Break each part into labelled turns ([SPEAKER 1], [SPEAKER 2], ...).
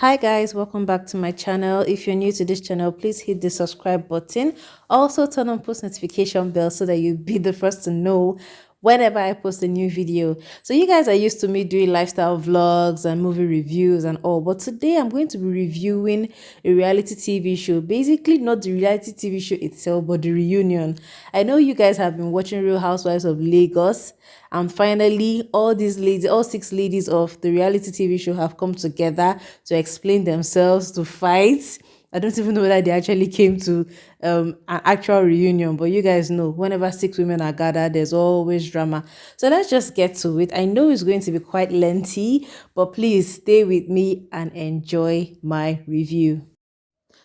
[SPEAKER 1] Hi guys, welcome back to my channel. If you're new to this channel, please hit the subscribe button. Also turn on post notification bell so that you'll be the first to know whenever I post a new video. So you guys are used to me doing lifestyle vlogs and movie reviews and all, but today I'm going to be reviewing a reality TV show. Basically not the reality TV show itself, but the reunion. I know you guys have been watching Real Housewives of Lagos, and finally all these ladies, all six ladies of the reality TV show have come together to explain themselves, to fight. I don't even know whether they actually came to an actual reunion, but you guys know whenever six women are gathered, there's always drama. So let's just get to it. I know it's going to be quite lengthy, but please stay with me and enjoy my review.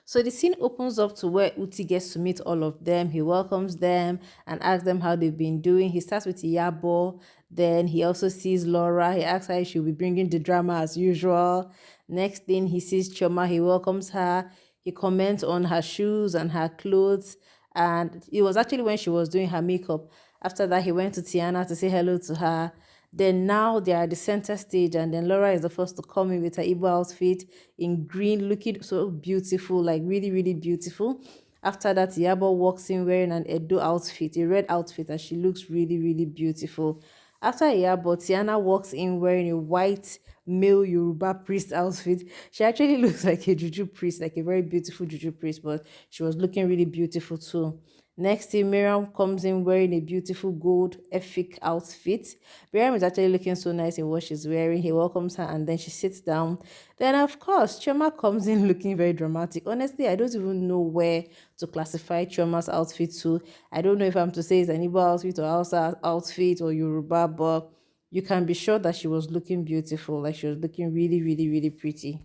[SPEAKER 1] So the scene opens up to where Uti gets to meet all of them. He welcomes them and asks them how they've been doing. He starts with Iyabo. Then he also sees Laura. He asks her if she'll be bringing the drama as usual. Next thing, he sees Choma. He welcomes her. He comments on her shoes and her clothes. And it was actually when she was doing her makeup. After that, he went to Tiana to say hello to her. Then now they are at the center stage, and then Laura is the first to come in with her Igbo outfit in green, looking so beautiful, like really, really beautiful. After that, Yabo walks in wearing an Edo outfit, a red outfit, and she looks really, really beautiful. After Yabo, Tiana walks in wearing a white male Yoruba priest outfit. She actually looks like a juju priest, like a very beautiful juju priest, but she was looking really beautiful too. Next thing, Miriam comes in wearing a beautiful gold epic outfit. Miriam is actually looking so nice in what she's wearing. He welcomes her and then she sits down. Then, of course, Choma comes in looking very dramatic. Honestly, I don't even know where to classify Choma's outfit to. I don't know if I'm to say it's an Igbo outfit or Hausa outfit or Yoruba, but you can be sure that she was looking beautiful. Like she was looking really, really, really pretty.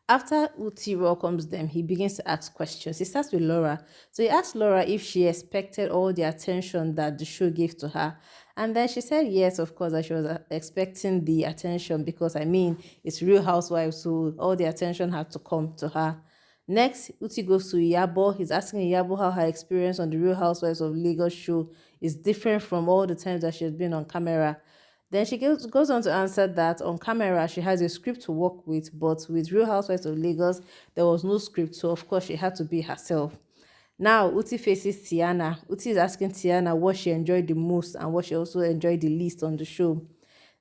[SPEAKER 1] After Uti welcomes them, he begins to ask questions. He starts with Laura. So he asked Laura if she expected all the attention that the show gave to her. And then she said yes, of course, that she was expecting the attention because, I mean, it's Real Housewives, so all the attention had to come to her. Next, Uti goes to Iyabo. He's asking Iyabo how her experience on the Real Housewives of Lagos show is different from all the times that she has been on camera. Then she goes on to answer that on camera she has a script to work with, but with Real Housewives of Lagos, there was no script, so of course she had to be herself. Now, Uti faces Tiana. Uti is asking Tiana what she enjoyed the most and what she also enjoyed the least on the show.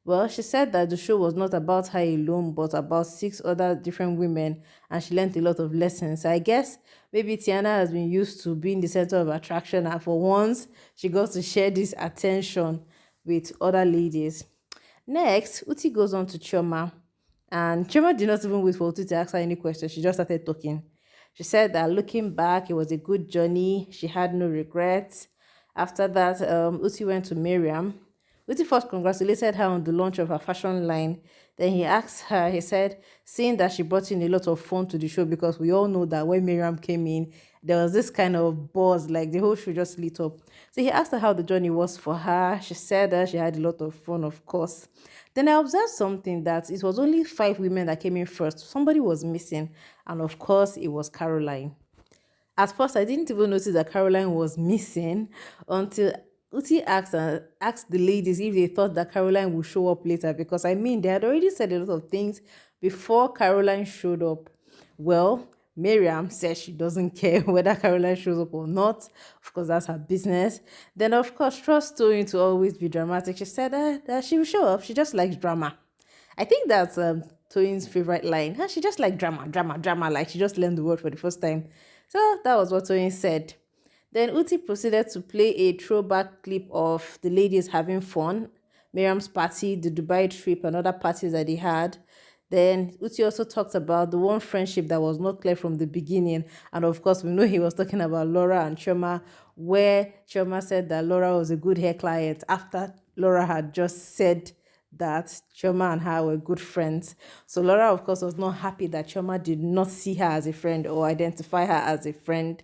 [SPEAKER 1] Well, she said that the show was not about her alone, but about six other different women, and she learned a lot of lessons. I guess maybe Tiana has been used to being the center of attraction, and for once, she got to share this attention with other ladies. Next, Uti goes on to Choma, and Choma did not even wait for Uti to ask her any questions. She just started talking. She said that looking back, it was a good journey. She had no regrets. After that, Uti went to Miriam. Uti first congratulated her on the launch of her fashion line. Then he asked her, he said, seeing that she brought in a lot of fun to the show, because we all know that when Miriam came in, there was this kind of buzz, like the whole show just lit up. So he asked her how the journey was for her. She said that she had a lot of fun, of course. Then I observed something that it was only five women that came in first. Somebody was missing, and of course, it was Caroline. At first, I didn't even notice that Caroline was missing until Uti asked the ladies if they thought that Caroline would show up later, because I mean, they had already said a lot of things before Caroline showed up. Well, Miriam says she doesn't care whether Caroline shows up or not. Of course, that's her business. Then, of course, trust Toyin to always be dramatic. She said that she will show up. She just likes drama. I think that's Toyin's favorite line. She just like drama, drama, drama. Like she just learned the word for the first time. So that was what Toyin said. Then Uti proceeded to play a throwback clip of the ladies having fun, Miriam's party, the Dubai trip, and other parties that they had. Then Uti also talked about the one friendship that was not clear from the beginning. And of course, we know he was talking about Laura and Choma, where Choma said that Laura was a good hair client after Laura had just said that Choma and her were good friends. So Laura, of course, was not happy that Choma did not see her as a friend or identify her as a friend.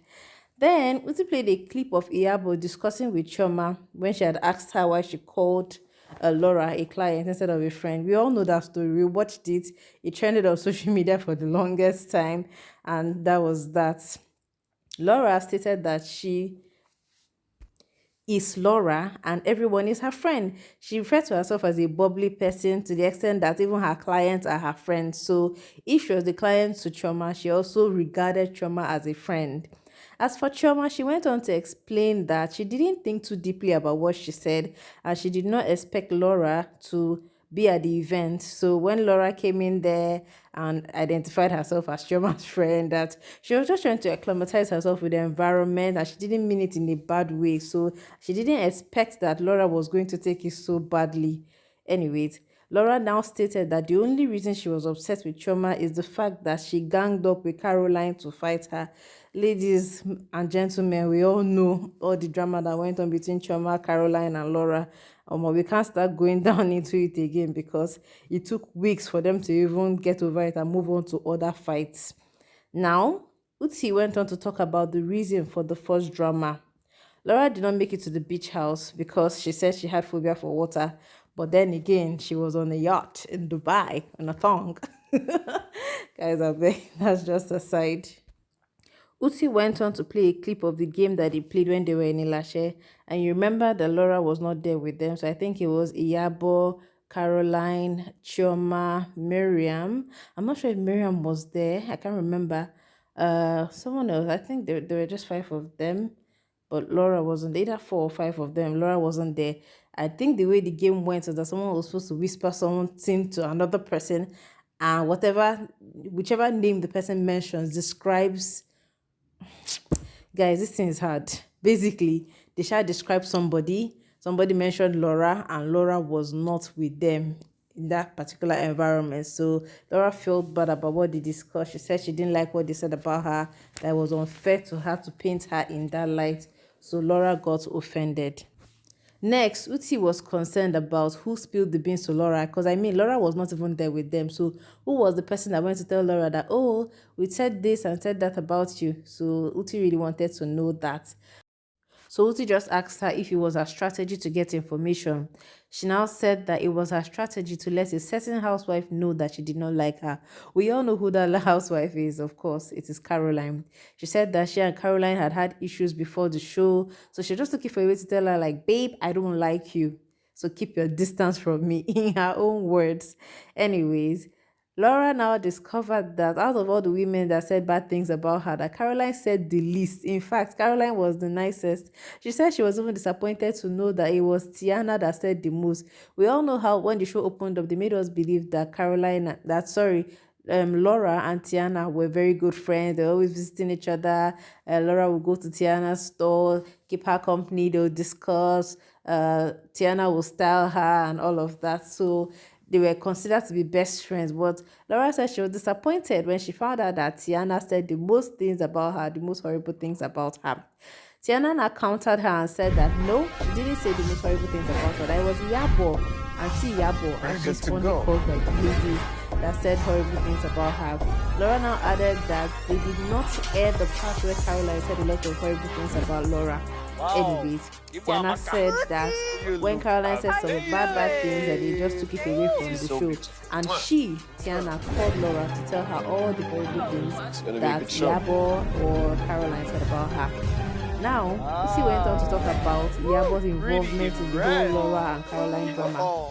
[SPEAKER 1] Then Uti played a clip of Iyabo discussing with Choma when she had asked her why she called Laura a client instead of a friend. We all know that story. We watched it. It trended on social media for the longest time, and that was that. Laura stated that is Laura and everyone is her friend. She referred to herself as a bubbly person to the extent that even her clients are her friends. So if she was the client to Chioma, she also regarded Chioma as a friend. As for Chioma, she went on to explain that she didn't think too deeply about what she said and she did not expect Laura to be at the event. So when Laura came in there and identified herself as Chioma's friend, that she was just trying to acclimatize herself with the environment and she didn't mean it in a bad way. So she didn't expect that Laura was going to take it so badly. Anyways, Laura now stated that the only reason she was upset with Chioma is the fact that she ganged up with Caroline to fight her. Ladies and gentlemen, we all know all the drama that went on between Chioma, Caroline, and Laura. We can't start going down into it again because it took weeks for them to even get over it and move on to other fights. Now, Uti went on to talk about the reason for the first drama. Laura did not make it to the beach house because she said she had phobia for water. But then again, she was on a yacht in Dubai on a thong. Guys, I beg, that's just a side. Uti went on to play a clip of the game that they played when they were in Ilashe. And you remember that Laura was not there with them. So I think it was Iyabo, Caroline, Chioma, Miriam. I'm not sure if Miriam was there. I can't remember. Someone else. I think there were just 5 of them. But Laura wasn't. Either 4 or 5 of them. Laura wasn't there. I think the way the game went was that someone was supposed to whisper something to another person. And whichever name the person mentions describes. Guys, this thing is hard. Basically, they shall describe somebody mentioned Laura and Laura was not with them in that particular environment. So Laura felt bad about what they discussed. She said she didn't like what they said about her, that it was unfair to her to paint her in that light. So Laura got offended. Next, Uti was concerned about who spilled the beans to Laura, because Laura was not even there with them. So who was the person that went to tell Laura that, oh, we said this and said that about you? So Uti really wanted to know that. So Uti just asked her if it was her strategy to get information. She now said that it was her strategy to let a certain housewife know that she did not like her. We all know who that housewife is, of course. It is Caroline. She said that she and Caroline had issues before the show. So she just looking for a way to tell her, like, babe, I don't like you. So keep your distance from me, in her own words. Anyways, Laura now discovered that out of all the women that said bad things about her, that Caroline said the least. In fact, Caroline was the nicest. She said she was even disappointed to know that it was Tiana that said the most. We all know how when the show opened up, they made us believe that Laura and Tiana were very good friends. They were always visiting each other. Laura would go to Tiana's store, keep her company, they'll discuss. Tiana will style her and all of that. So they were considered to be best friends, but Laura said she was disappointed when she found out that Tiana said the most things about her, the most horrible things about her. Tiana now countered her and said that no, she didn't say the most horrible things about her. That it was Yabo, Auntie Yabo, and this one called by the ladies that said horrible things about her. Laura now added that they did not air the part where Caroline said a lot of horrible things about Laura. Wow. Anyways, Tiana said that when Caroline said some bad things, that they just took it away from the show. And Tiana, called Laura to tell her all the horrible things that Yabo or Caroline said about her. Now, Lucy went on to talk about Yabo's involvement in the whole Laura and Caroline drama.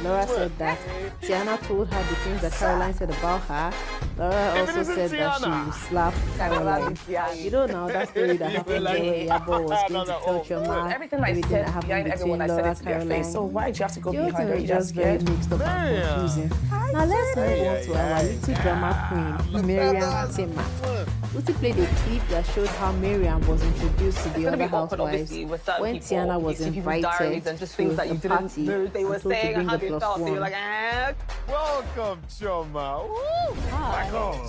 [SPEAKER 1] Laura said that Tiana told her the things that Caroline said about her. Laura also said that she would slap Caroline. You don't know that story that happened when Yabo was going to tell Chioma everything that happened between Laura and Caroline.
[SPEAKER 2] So why did you have to go behind her?
[SPEAKER 1] It was just very mixed up and confusing. Now let's move on to our little drama queen, Miriam Tima. Uti played a clip that showed how Miriam was introduced to the other housewives when Tiana was invited to the party and told to bring the +1.
[SPEAKER 3] Welcome, Chioma.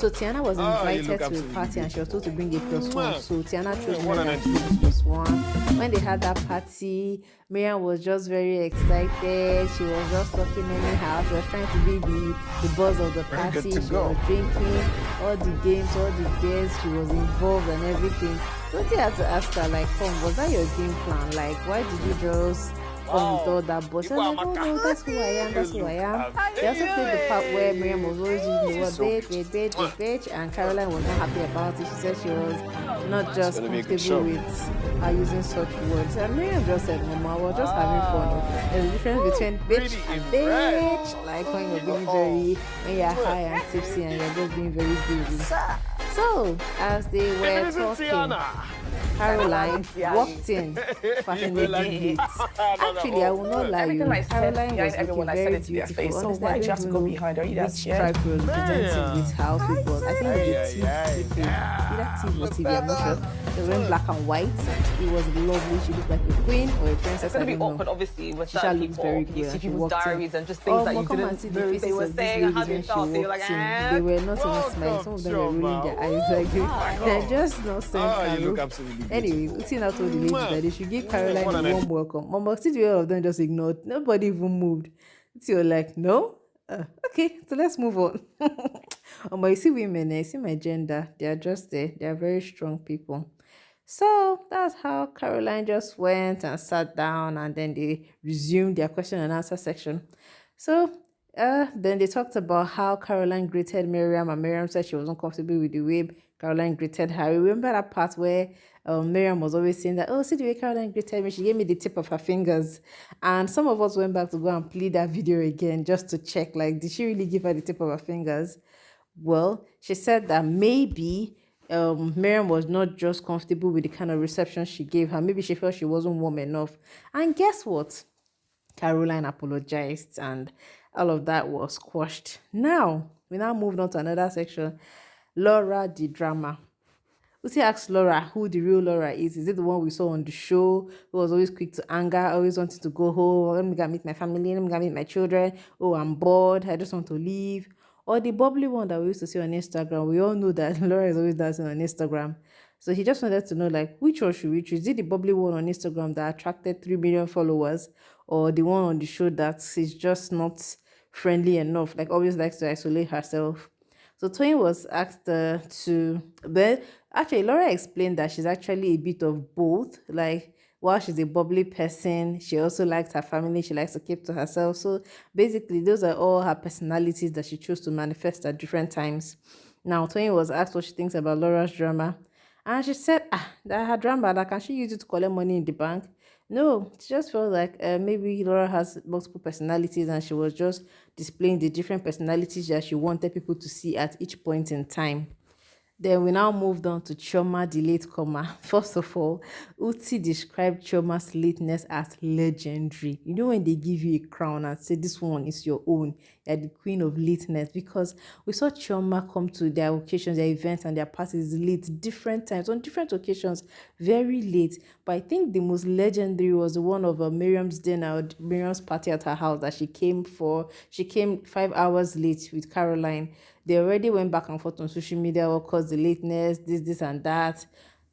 [SPEAKER 1] So Tiana was invited to the party and she was told to bring a +1. So Tiana chose Miriam to bring the +1. When they had that party, Miriam was just very excited. She was just talking anyhow. She was trying to be the buzz of the party. She was drinking all the games, all the days. She was involved and everything. So you had to ask her, like, was that your game plan? Like, why did you just come with all that boss. I was like, oh no, that's who I am, that's who I am. They also played the part where Miriam was always using the word bitch, bitch, bitch, bitch, bitch, and Caroline was not happy about it. She said she was not just comfortable with her using such words. And Miriam just said, Mama, we're just having fun. Oh. There's a difference between bitch and bitch. Like when you're being when you're high and tipsy and you're just being very busy. So, as they were talking, Caroline walked in, fashionably late. Actually, I will not lie you. Caroline was looking very beautiful.
[SPEAKER 2] So why did you have to go behind her? You
[SPEAKER 1] which tribe she was presenting with her outfit was. I think it's either T or TV, I'm not sure. They were wearing black and white. It was lovely. She looked like a queen or a princess.
[SPEAKER 2] It's going to be awkward, obviously, with
[SPEAKER 1] certain people. Very good.
[SPEAKER 2] You see people's diaries and just things that you didn't know they were saying and how they felt. They were like,
[SPEAKER 1] they were not even smiling. Some of them were rolling their eyes like they're just not saying.
[SPEAKER 3] You look absolutely good.
[SPEAKER 1] Anyway, Uti now told the lady that they should give Caroline a warm welcome. Mama, see all of them just ignored. Nobody even moved. Uti was like, no? Okay, so let's move on. But you see women, you see my gender, they are just there. They are very strong people. So that's how Caroline just went and sat down, and then they resumed their question and answer section. So then they talked about how Caroline greeted Miriam, and Miriam said she wasn't comfortable with the way Caroline greeted her. Remember that part where Miriam was always saying that, oh, see the way Caroline greeted me, she gave me the tip of her fingers. And some of us went back to go and play that video again just to check, like, did she really give her the tip of her fingers? Well, she said that maybe Miriam was not just comfortable with the kind of reception she gave her. Maybe she felt she wasn't warm enough. And guess what? Caroline apologized and all of that was quashed. Now, we now moved on to another section. Laura, the drama. Uti asked Laura who the real Laura is. Is it the one we saw on the show who was always quick to anger, always wanted to go home? Let me go meet my family, let me go meet my children. Oh, I'm bored, I just want to leave. Or the bubbly one that we used to see on Instagram. We all know that Laura is always dancing on Instagram. So he just wanted to know, like, which one should we choose? Is it the bubbly one on Instagram that attracted 3 million followers, or the one on the show that is just not friendly enough, like always likes to isolate herself? So Toyin was asked but actually Laura explained that she's actually a bit of both. Like, while she's a bubbly person, she also likes her family, she likes to keep to herself. So basically, those are all her personalities that she chose to manifest at different times. Now, Toyin was asked what she thinks about Laura's drama. And she said, that her drama, that can she use it to collect money in the bank? No, she just felt like maybe Laura has multiple personalities and she was just displaying the different personalities that she wanted people to see at each point in time. Then we now moved on to Chioma, the latecomer. First of all, Uti described Chioma's lateness as legendary. You know when they give you a crown and say this one is your own, you're the Queen of Litness, because we saw Chioma come to their occasions, their events and their parties late, different times, on different occasions, very late. But I think the most legendary was the one of Miriam's dinner, Miriam's party at her house that she came for. She came 5 hours late with Caroline. They already went back and forth on social media, what caused the lateness, this and that.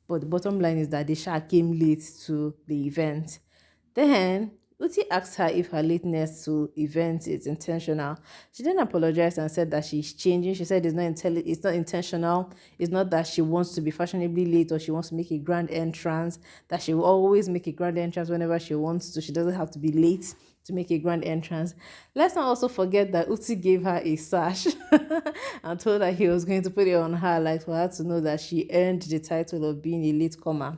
[SPEAKER 1] But the bottom line is that the Sha came late to the event. Then Uti asked her if her lateness to events is intentional. She then apologized and said that she's changing. She said it's not intentional. It's not that she wants to be fashionably late or she wants to make a grand entrance, that she will always make a grand entrance whenever she wants to. She doesn't have to be late to make a grand entrance. Let's not also forget that Uti gave her a sash and told her he was going to put it on her, like for her to know that she earned the title of being a latecomer.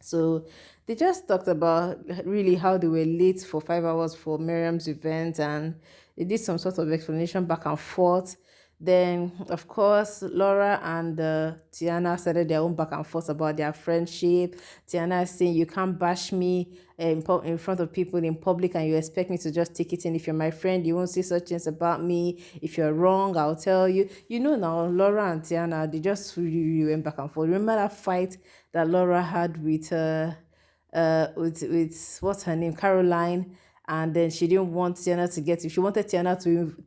[SPEAKER 1] So they just talked about really how they were late for 5 hours for Miriam's event, and they did some sort of explanation back and forth. Then, of course, Laura and Tiana started their own back and forth about their friendship. Tiana is saying, you can't bash me in front of people in public and you expect me to just take it in. If you're my friend, you won't say such things about me. If you're wrong, I'll tell you. You know now, Laura and Tiana, they just really went back and forth. Remember that fight that Laura had with what's her name, Caroline, and then she didn't want Tiana to get it. She wanted Tiana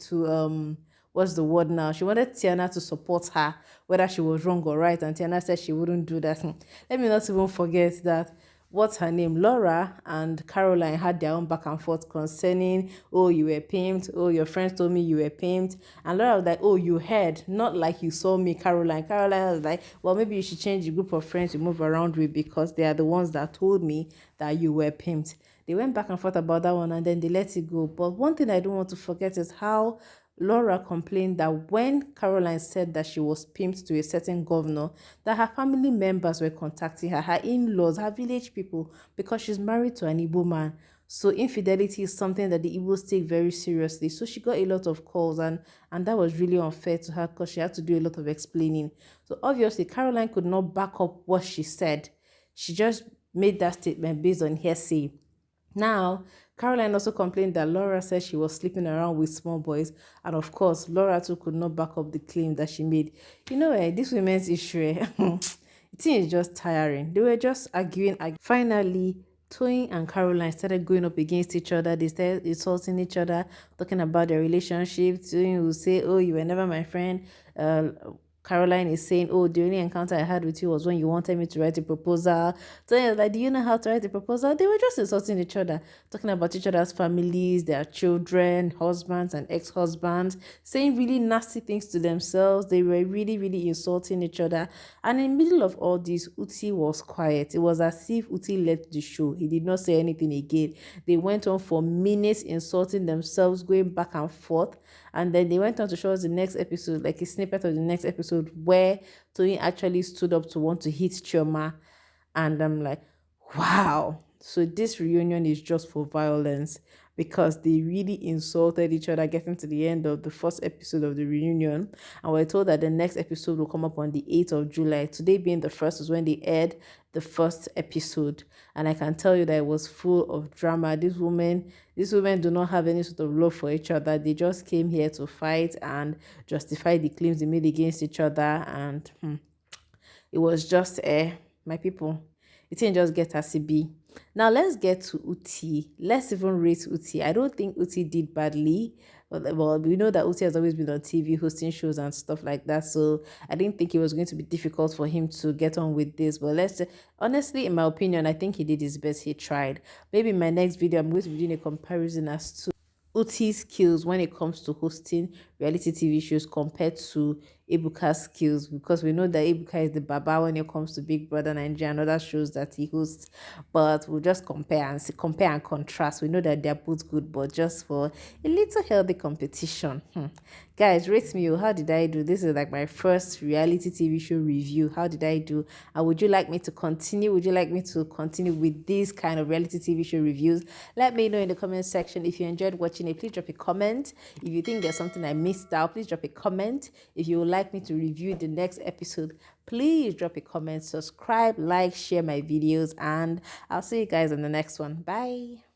[SPEAKER 1] to what's the word now? She wanted Tiana to support her, whether she was wrong or right, and Tiana said she wouldn't do that. Let me not even forget that, what's her name? Laura and Caroline had their own back and forth concerning, oh, you were pimped, oh, your friends told me you were pimped. And Laura was like, oh, you heard, not like you saw me, Caroline. Caroline was like, well, maybe you should change the group of friends you move around with because they are the ones that told me that you were pimped. They went back and forth about that one and then they let it go. But one thing I don't want to forget is how Laura complained that when Caroline said that she was pimped to a certain governor, that her family members were contacting her, her in-laws, her village people, because she's married to an Igbo man. So infidelity is something that the Igbos take very seriously. So she got a lot of calls, and that was really unfair to her because she had to do a lot of explaining. So obviously Caroline could not back up what she said. She just made that statement based on hearsay. Now, Caroline also complained that Laura said she was sleeping around with small boys, and of course, Laura too could not back up the claim that she made. You know, this women's issue, the thing is just tiring. They were just arguing. Finally, Toyin and Caroline started going up against each other. They started insulting each other, talking about their relationship. Toyin will say, "Oh, you were never my friend." Caroline is saying, "Oh, the only encounter I had with you was when you wanted me to write a proposal." So yeah, like, do you know how to write a proposal? They were just insulting each other, talking about each other's families, their children, husbands and ex-husbands, saying really nasty things to themselves. They were really, really insulting each other. And in the middle of all this, Uti was quiet. It was as if Uti left the show. He did not say anything again. They went on for minutes insulting themselves, going back and forth. And then they went on to show us the next episode, like a snippet of the next episode, where Tony actually stood up to want to hit Chioma. And I'm like, wow. So this reunion is just for violence, because they really insulted each other getting to the end of the first episode of the reunion. And we're told that the next episode will come up on the 8th of July. Today being the first is when they aired the first episode. And I can tell you that it was full of drama. These women do not have any sort of love for each other. They just came here to fight and justify the claims they made against each other. And it was just, my people, it didn't just get as it be. Now let's get to Uti. Let's even rate Uti. I don't think Uti did badly. Well, we know that Uti has always been on TV hosting shows and stuff like that. So I didn't think it was going to be difficult for him to get on with this. But honestly, in my opinion, I think he did his best. He tried. Maybe in my next video, I'm going to be doing a comparison as to Uti's skills when it comes to hosting reality TV shows compared to Ebuka's skills, because we know that Ebuka is the baba when it comes to Big Brother Nigeria and other shows that he hosts. But we'll just compare and contrast. We know that they're both good, but just for a little healthy competition. Guys, rate me. How did I do? This is like my first reality TV show review. How did I do? And would you like me to continue? Would you like me to continue with these kind of reality TV show reviews? Let me know in the comment section. If you enjoyed watching it, please drop a comment. If you think there's something I missed out, please drop a comment. If you would like me to review the next episode, please drop a comment, subscribe, like, share my videos, and I'll see you guys in the next one. Bye.